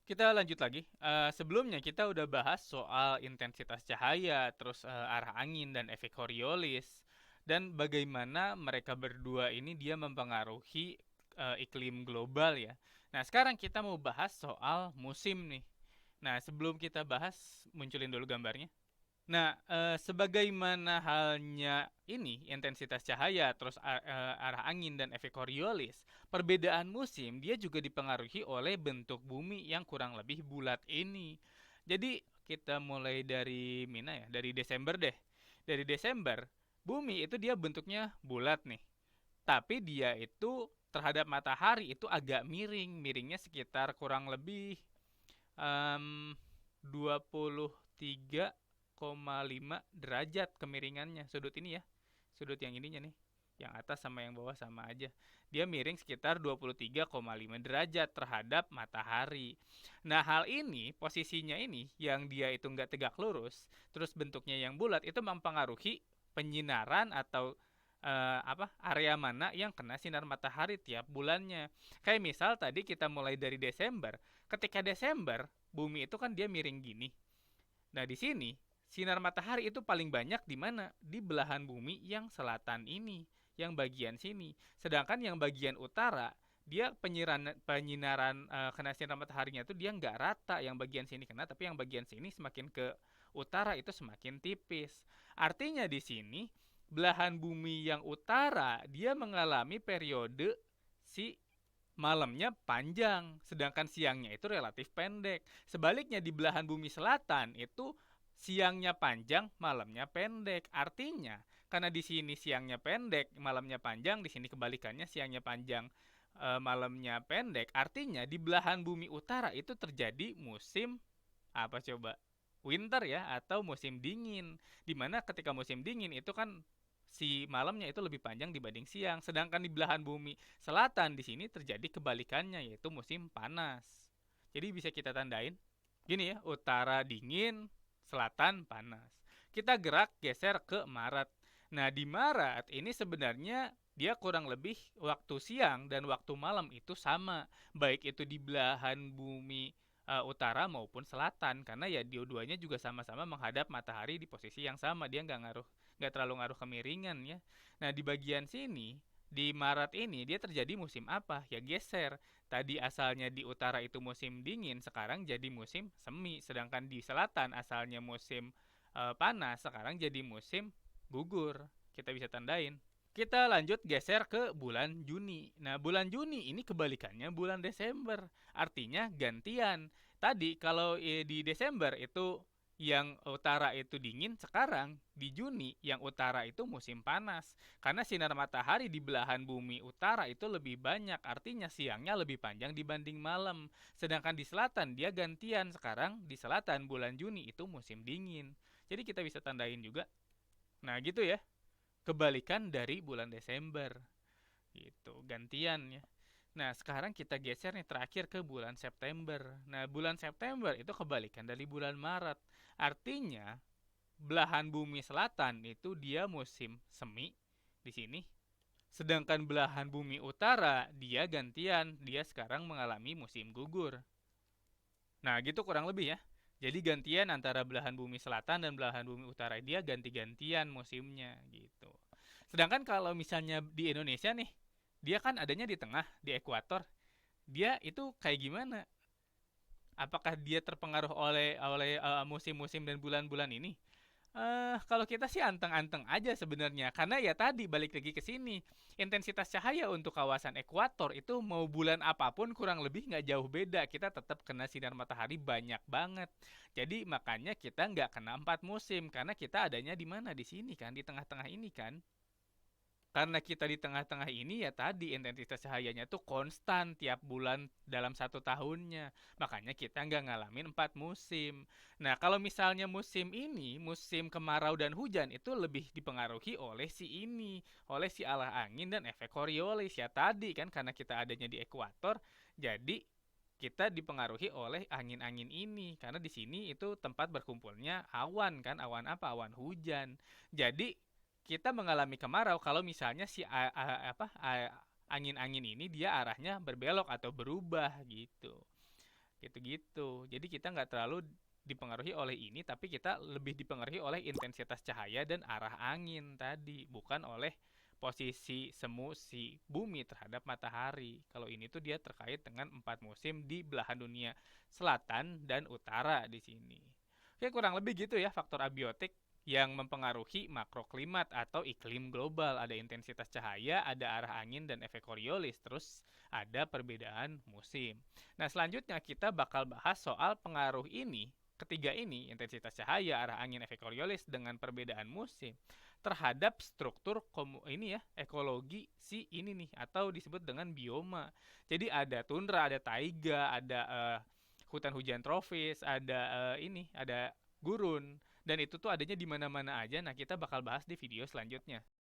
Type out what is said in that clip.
Kita lanjut lagi. Sebelumnya kita udah bahas soal intensitas cahaya, terus arah angin dan efek Coriolis, dan bagaimana mereka berdua ini dia mempengaruhi iklim global ya. Nah, sekarang kita mau bahas soal musim nih. Nah, sebelum kita bahas, munculin dulu gambarnya. Nah, sebagaimana halnya ini intensitas cahaya, terus arah angin dan efek Coriolis, perbedaan musim dia juga dipengaruhi oleh bentuk bumi yang kurang lebih bulat ini. Jadi kita mulai dari Mina ya, dari Desember deh. Dari Desember, bumi itu dia bentuknya bulat nih. Tapi dia itu terhadap matahari itu agak miring, miringnya sekitar kurang lebih um, 23,5 derajat kemiringannya sudut ini ya, sudut yang ininya nih, yang atas sama yang bawah sama aja, dia miring sekitar 23,5 derajat terhadap matahari. Nah, hal ini posisinya ini yang dia itu nggak tegak lurus terus bentuknya yang bulat itu mempengaruhi penyinaran atau area mana yang kena sinar matahari tiap bulannya. Kayak misal tadi kita mulai dari Desember. Ketika Desember, bumi itu kan dia miring gini. Nah, di sini sinar matahari itu paling banyak di mana? Di belahan bumi yang selatan ini, yang bagian sini. Sedangkan yang bagian utara dia penyinaran kena sinar mataharinya itu dia nggak rata, yang bagian sini kena tapi yang bagian sini semakin ke utara itu semakin tipis. Artinya di sini belahan bumi yang utara dia mengalami periode si malamnya panjang, sedangkan siangnya itu relatif pendek. Sebaliknya di belahan bumi selatan itu siangnya panjang, malamnya pendek. Artinya, karena di sini siangnya pendek, malamnya panjang, di sini kebalikannya siangnya panjang, malamnya pendek. Artinya di belahan bumi utara itu terjadi musim apa coba? Winter ya atau musim dingin. Dimana ketika musim dingin itu kan si malamnya itu lebih panjang dibanding siang. Sedangkan di belahan bumi selatan di sini terjadi kebalikannya yaitu musim panas. Jadi bisa kita tandain gini ya, utara dingin, selatan panas. Kita gerak geser ke Maret. Nah, di Maret ini sebenarnya dia kurang lebih waktu siang dan waktu malam itu sama, baik itu di belahan bumi utara maupun selatan, karena ya dua-duanya juga sama-sama menghadap matahari di posisi yang sama, dia nggak terlalu ngaruh kemiringan ya. Nah, di bagian sini di Maret ini dia terjadi musim apa? Ya geser. Tadi asalnya di utara itu musim dingin, sekarang jadi musim semi. Sedangkan di selatan asalnya musim panas, sekarang jadi musim gugur. Kita bisa tandain. Kita lanjut geser ke bulan Juni. Nah, bulan Juni ini kebalikannya bulan Desember. Artinya gantian. Tadi kalau di Desember itu yang utara itu dingin, sekarang di Juni yang utara itu musim panas. Karena sinar matahari di belahan bumi utara itu lebih banyak, artinya siangnya lebih panjang dibanding malam. Sedangkan di selatan dia gantian, sekarang di selatan bulan Juni itu musim dingin. Jadi kita bisa tandain juga. Nah, gitu ya, kebalikan dari bulan Desember gitu, gantian ya. Nah, sekarang kita geser nih terakhir ke bulan September. Nah, bulan September itu kebalikan dari bulan Maret. Artinya belahan bumi selatan itu dia musim semi di sini. Sedangkan belahan bumi utara dia gantian, dia sekarang mengalami musim gugur. Nah, gitu kurang lebih ya. Jadi gantian antara belahan bumi selatan dan belahan bumi utara, dia ganti-gantian musimnya gitu. Sedangkan kalau misalnya di Indonesia nih, dia kan adanya di tengah, di ekuator. Dia itu kayak gimana? Apakah dia terpengaruh oleh musim-musim dan bulan-bulan ini? Kalau kita sih anteng-anteng aja sebenarnya, karena ya tadi balik lagi ke sini, intensitas cahaya untuk kawasan ekuator itu mau bulan apapun kurang lebih nggak jauh beda, kita tetap kena sinar matahari banyak banget. Jadi makanya kita nggak kena 4 musim, karena kita adanya di mana, di sini kan, di tengah-tengah ini kan. Karena kita di tengah-tengah ini ya tadi intensitas cahayanya tuh konstan tiap bulan dalam 1 tahunnya. Makanya kita nggak ngalamin 4 musim. Nah, kalau misalnya musim ini, musim kemarau dan hujan itu lebih dipengaruhi oleh si ini, oleh si arah angin dan efek Coriolis ya tadi kan, karena kita adanya di ekuator, jadi kita dipengaruhi oleh angin-angin ini karena di sini itu tempat berkumpulnya awan kan, awan apa, awan hujan. Jadi kita mengalami kemarau kalau misalnya si angin-angin ini dia arahnya berbelok atau berubah gitu. gitu-gitu. Jadi kita nggak terlalu dipengaruhi oleh ini, tapi kita lebih dipengaruhi oleh intensitas cahaya dan arah angin tadi, bukan oleh posisi semu si bumi terhadap matahari. Kalau ini tuh dia terkait dengan 4 musim di belahan dunia selatan dan utara di sini. Oke, kurang lebih gitu ya faktor abiotik yang mempengaruhi makroklimat atau iklim global. Ada intensitas cahaya, ada arah angin dan efek Coriolis, terus ada perbedaan musim. Nah, selanjutnya kita bakal bahas soal pengaruh ini, ketiga ini, intensitas cahaya, arah angin, efek Coriolis dengan perbedaan musim terhadap struktur ini ya, ekologi si ini nih atau disebut dengan bioma. Jadi ada tundra, ada taiga, ada hutan hujan tropis, ada ada gurun dan itu tuh adanya di mana-mana aja. Nah, kita bakal bahas di video selanjutnya.